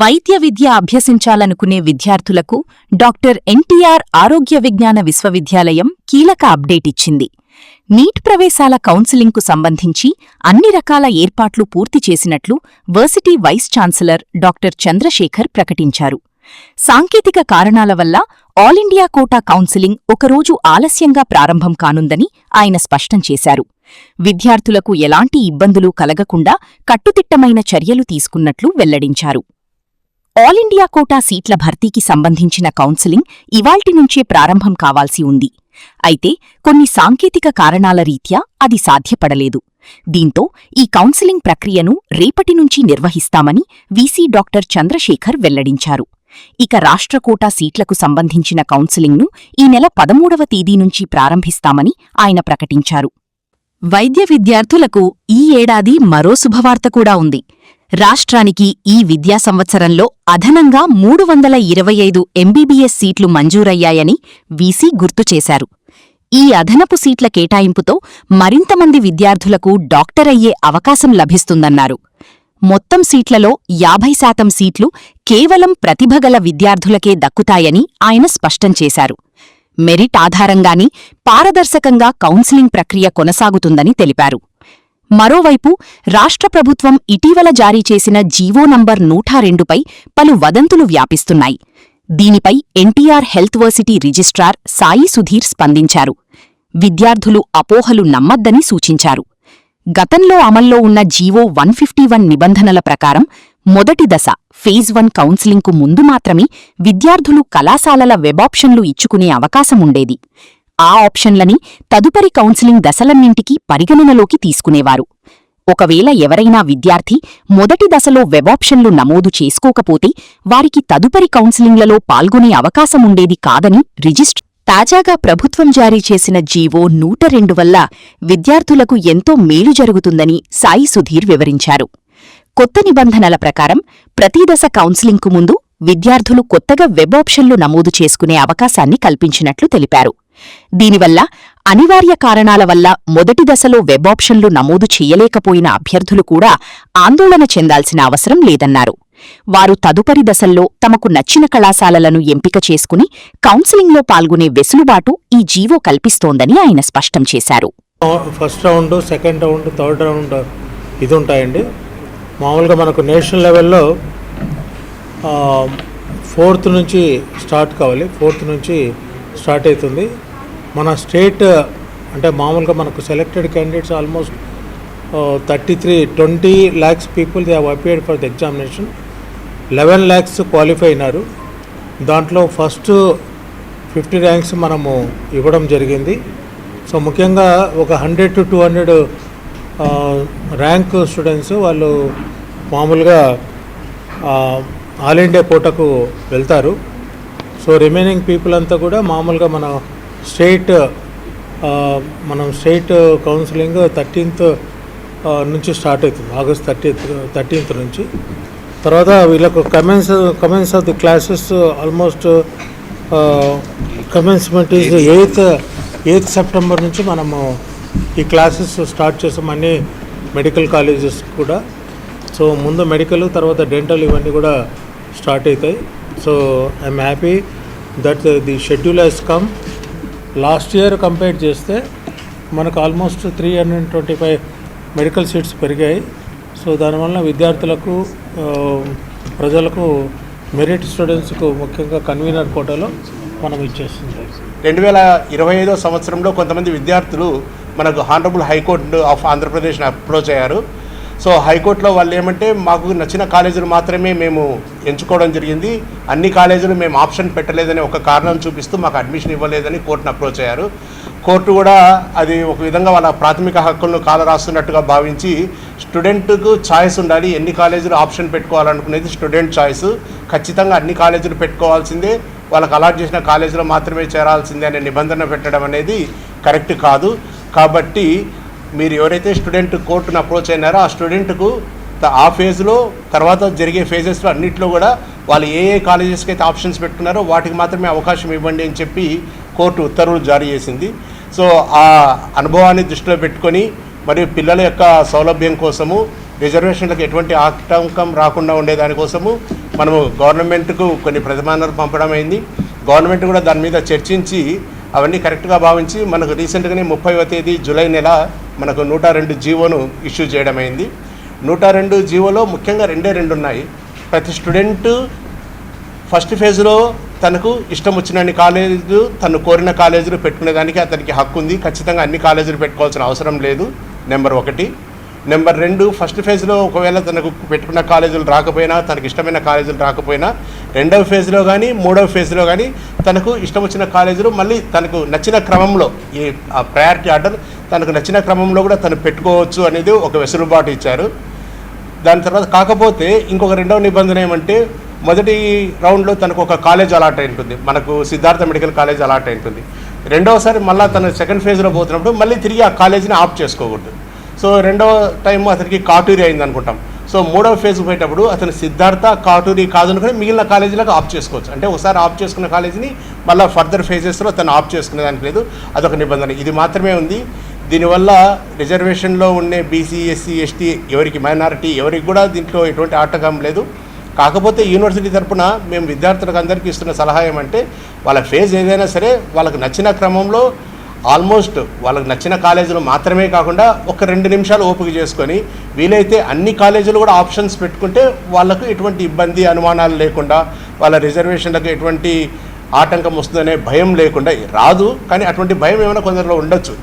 వైద్య విద్య అభ్యసించాలనుకునే విద్యార్థులకు డాక్టర్ ఎన్టీఆర్ ఆరోగ్య విజ్ఞాన విశ్వవిద్యాలయం కీలక అప్డేట్ ఇచ్చింది. నీట్ ప్రవేశాల కౌన్సిలింగ్కు సంబంధించి అన్ని రకాల ఏర్పాట్లు పూర్తి చేసినట్లు varsity vice chancellor doctor Chandrasekhar ప్రకటించారు. సాంకేతిక కారణాల వల్ల ఆల్ ఇండియా కోటా కౌన్సిలింగ్ ఒకరోజు ఆలస్యంగా ప్రారంభం కానుందని ఆయన స్పష్టం చేశారు. విద్యార్థులకు ఎలాంటి ఇబ్బందులు కలగకుండా కట్టుదిట్టమైన చర్యలు తీసుకున్నట్లు వెల్లడించారు. ఆల్ ఇండియా కోటా సీట్ల భర్తీకి సంబంధించిన కౌన్సిలింగ్ ఇవాల్టి నుంచే ప్రారంభం కావాల్సి ఉంది. అయితే కొన్ని సాంకేతిక కారణాల రీత్యా అది సాధ్యపడలేదు. దీంతో ఈ కౌన్సిలింగ్ ప్రక్రియను రేపటి నుంచి నిర్వహిస్తామని వీసీ డాక్టర్ చంద్రశేఖర్ వెల్లడించారు. ఇక రాష్ట్ర కోటా సీట్లకు సంబంధించిన కౌన్సిలింగ్ను ఈ నెల 13వ తేదీ నుంచి ప్రారంభిస్తామని ఆయన ప్రకటించారు. వైద్య విద్యార్థులకు ఈ ఏడాది మరో శుభవార్త కూడా ఉంది. రాష్ట్రానికి ఈ విద్యా సంవత్సరంలో అదనంగా 325 ఎంబీబీఎస్ సీట్లు మంజూరయ్యాయని వీసీ గుర్తుచేశారు. ఈ అదనపు సీట్ల కేటాయింపుతో మరింతమంది విద్యార్థులకు డాక్టరయ్యే అవకాశం లభిస్తుందన్నారు. మొత్తం సీట్లలో 50% సీట్లు కేవలం ప్రతిభగల విద్యార్థులకే దక్కుతాయని ఆయన స్పష్టం చేశారు. మెరిట్ ఆధారంగానే పారదర్శకంగా కౌన్సిలింగ్ ప్రక్రియ కొనసాగుతుందని తెలిపారు. మరోవైపు రాష్ట్ర ప్రభుత్వం ఇటీవల జారీ చేసిన జీవో నంబర్ 102పై పలు వదంతులు వ్యాపిస్తున్నాయి. దీనిపై NTR health varsity registrar Sai Sudheer స్పందించారు. విద్యార్థులు అపోహలు నమ్మద్దని సూచించారు. గతంలో అమల్లో ఉన్న జీవో 151 నిబంధనల ప్రకారం మొదటి దశ ఫేజ్ 1 కౌన్సిలింగ్కు ముందు మాత్రమే విద్యార్థులు కళాశాలల వెబాప్షన్లు ఇచ్చుకునే అవకాశముండేది. ఆ ఆప్షన్లని తదుపరి కౌన్సిలింగ్ దశలన్నింటికీ పరిగణనలోకి తీసుకునేవారు. ఒకవేళ ఎవరైనా విద్యార్థి మొదటి దశలో వెబాప్షన్లు నమోదు చేసుకోకపోతే వారికి తదుపరి కౌన్సిలింగ్లలో పాల్గొనే అవకాశముండేది కాదని రిజిస్ట్రార్ తాజాగా ప్రభుత్వం జారీ చేసిన జీవో 102 వల్ల విద్యార్థులకు ఎంతో మేలు జరుగుతుందని సాయి సుధీర్ వివరించారు. కొత్త నిబంధనల ప్రకారం ప్రతి దశ కౌన్సిలింగ్కు ముందు విద్యార్థులు కొత్తగా వెబ్ ఆప్షన్లు నమోదు చేసుకునే అవకాశాన్ని కల్పించినట్లు తెలిపారు. దీనివల్ల అనివార్య కారణాల వల్ల మొదటి దశలో వెబ్ ఆప్షన్లు నమోదు చేయలేకపోయిన అభ్యర్థులు కూడా ఆందోళన చెందాల్సిన అవసరం లేదన్నారు. వారు తదుపరి దశల్లో తమకు నచ్చిన కళాశాలలను ఎంపిక చేసుకుని కౌన్సిలింగ్లో పాల్గొనే వెసులుబాటు ఈ జీవో కల్పిస్తోందని ఆయన స్పష్టం చేశారు. First round, second round, third round ఇది ఉంటాయండి. మామూలుగా మనకు నేషనల్ లెవెల్లో 4th నుంచి స్టార్ట్ కావాలి. 4th నుంచి స్టార్ట్ అవుతుంది. మన స్టేట్ అంటే మామూలుగా మనకు selected candidates almost 20 lakhs people they have appeared for the examination. 11 lakhs qualify అయినారు. దాంట్లో ఫస్ట్ 50 ర్యాంక్స్ మనము ఇవ్వడం జరిగింది. సో ముఖ్యంగా ఒక 100 to 200 ర్యాంక్ స్టూడెంట్స్ వాళ్ళు మామూలుగా ఆల్ ఇండియా కోటాకు వెళ్తారు. సో రిమైనింగ్ పీపుల్ అంతా కూడా మామూలుగా మన స్టేట్ కౌన్సిలింగ్ 13th నుంచి స్టార్ట్ అవుతుంది. ఆగస్ట్ 13th నుంచి. తర్వాత వీళ్ళకు commence of the classes almost commencement is 8th September నుంచి మనము ఈ క్లాసెస్ స్టార్ట్ చేసాం అన్ని మెడికల్ కాలేజెస్ కూడా. సో ముందు మెడికల్, తర్వాత డెంటల్ ఇవన్నీ కూడా స్టార్ట్ అవుతాయి. So I'm happy that the schedule has come. Last year compare చేస్తే మనకు ఆల్మోస్ట్ 325 మెడికల్ సీట్స్ పెరిగాయి. సో దానివల్ల విద్యార్థులకు, ప్రజలకు, మెరిట్ స్టూడెంట్స్కు ముఖ్యంగా కన్వీనర్ కోటాలో మనం ఇచ్చేస్తుంది. 2025 సంవత్సరంలో కొంతమంది విద్యార్థులు మనకు హానరబుల్ హైకోర్టు ఆఫ్ ఆంధ్రప్రదేశ్ని అప్రోచ్ అయ్యారు. సో హైకోర్టులో వాళ్ళు ఏమంటే మాకు నచ్చిన కాలేజీలు మాత్రమే మేము ఎంచుకోవడం జరిగింది, అన్ని కాలేజీలు మేము ఆప్షన్ పెట్టలేదని ఒక కారణం చూపిస్తూ మాకు అడ్మిషన్ ఇవ్వలేదని కోర్టును అప్రోచ్ అయ్యారు. కోర్టు కూడా అది ఒక విధంగా వాళ్ళ ప్రాథమిక హక్కులను కాలరాస్తున్నట్టుగా భావించి స్టూడెంట్కు ఛాయిస్ ఉండాలి, ఎన్ని కాలేజీలు ఆప్షన్ పెట్టుకోవాలనుకునేది స్టూడెంట్ ఛాయిస్, ఖచ్చితంగా అన్ని కాలేజీలు పెట్టుకోవాల్సిందే, వాళ్ళకు అలాట్ చేసిన కాలేజీలో మాత్రమే చేరాల్సిందే అనే నిబంధన పెట్టడం అనేది కరెక్ట్ కాదు. కాబట్టి మీరు ఎవరైతే స్టూడెంట్ కోర్టును అప్రోచ్ అయినారో ఆ స్టూడెంట్కు ఆ ఫేజ్లో తర్వాత జరిగే ఫేజెస్లో అన్నింటిలో కూడా వాళ్ళు ఏ కాలేజెస్కి అయితే ఆప్షన్స్ పెట్టుకున్నారో వాటికి మాత్రమే అవకాశం ఇవ్వండి అని చెప్పి కోర్టు ఉత్తర్వులు జారీ చేసింది. సో ఆ అనుభవాన్ని దృష్టిలో పెట్టుకొని మరియు పిల్లల యొక్క సౌలభ్యం కోసము రిజర్వేషన్లకు ఎటువంటి ఆటంకం రాకుండా ఉండేదానికోసము మనము గవర్నమెంట్కు కొన్ని ప్రతిపాదనలు పంపడం అయింది. గవర్నమెంట్ కూడా దాని మీద చర్చించి అవన్నీ కరెక్ట్గా భావించి మనకు రీసెంట్గానే 30వ తేదీ జూలై నెల మనకు 102 జీవోను ఇష్యూ చేయడం అయింది. 102 జీవోలో ముఖ్యంగా రెండు ఉన్నాయి. ప్రతి స్టూడెంట్ ఫస్ట్ ఫేజ్లో తనకు ఇష్టం వచ్చినన్ని కాలేజీలు తను కోరిన కాలేజీలు పెట్టుకునేదానికి అతనికి హక్కు ఉంది. ఖచ్చితంగా అన్ని కాలేజీలు పెట్టుకోవాల్సిన అవసరం లేదు. నెంబర్ 1. నెంబర్ 2, ఫస్ట్ ఫేజ్లో ఒకవేళ తనకు పెట్టుకున్న కాలేజీలు రాకపోయినా, తనకు ఇష్టమైన కాలేజీలు రాకపోయినా, రెండవ ఫేజ్లో కానీ 3వ ఫేజ్లో కానీ తనకు ఇష్టం వచ్చిన కాలేజీలు మళ్ళీ తనకు నచ్చిన క్రమంలో ఈ ప్రయారిటీ ఆర్డర్ తనకు నచ్చిన క్రమంలో కూడా తను పెట్టుకోవచ్చు అనేది ఒక వెసులుబాటు ఇచ్చారు. దాని తర్వాత కాకపోతే ఇంకొక రెండవ నిబంధన ఏమంటే, మొదటి రౌండ్లో తనకు ఒక కాలేజ్ అలాట్ అయి ఉంటుంది. మనకు సిద్ధార్థ మెడికల్ కాలేజ్ అలాట్ అయి ఉంటుంది. రెండవసారి మళ్ళీ తను సెకండ్ ఫేజ్లో పోతున్నప్పుడు మళ్ళీ తిరిగి ఆ కాలేజీని ఆప్ట్ చేసుకోకూడదు. సో రెండవ టైం అతనికి కాటూరి అయింది అనుకుంటాం. సో 3వ ఫేజ్ పోయేటప్పుడు అతను సిద్ధార్థ, కాటూరి కాదనుకుని మిగిలిన కాలేజీలకు ఆప్ట్ చేసుకోవచ్చు. అంటే ఒకసారి ఆప్ట్ చేసుకున్న కాలేజీని మళ్ళీ ఫర్దర్ ఫేజెస్లో తను ఆప్ట్ చేసుకునేదానికి లేదు. అదొక నిబంధన. ఇది మాత్రమే ఉంది. దీనివల్ల రిజర్వేషన్లో ఉండే బీసీ, ఎస్సీ, ఎస్టీ, ఎవరికి మైనారిటీ ఎవరికి కూడా దీంట్లో ఎటువంటి ఆటంకం లేదు. కాకపోతే యూనివర్సిటీ తరఫున మేము విద్యార్థులకు అందరికీ ఇస్తున్న సలహా ఏమంటే, వాళ్ళ ఫేజ్ ఏదైనా సరే వాళ్ళకు నచ్చిన క్రమంలో ఆల్మోస్ట్ వాళ్ళకి నచ్చిన కాలేజీలు మాత్రమే కాకుండా ఒక 2 నిమిషాలు ఓపిక చేసుకొని వీలైతే అన్ని కాలేజీలు కూడా ఆప్షన్స్ పెట్టుకుంటే వాళ్ళకు ఎటువంటి ఇబ్బంది, అనుమానాలు లేకుండా, వాళ్ళ రిజర్వేషన్లకు ఎటువంటి ఆటంకం వస్తుందనే భయం లేకుండా రాదు. కానీ అటువంటి భయం ఏమైనా కొందరిలో ఉండొచ్చు.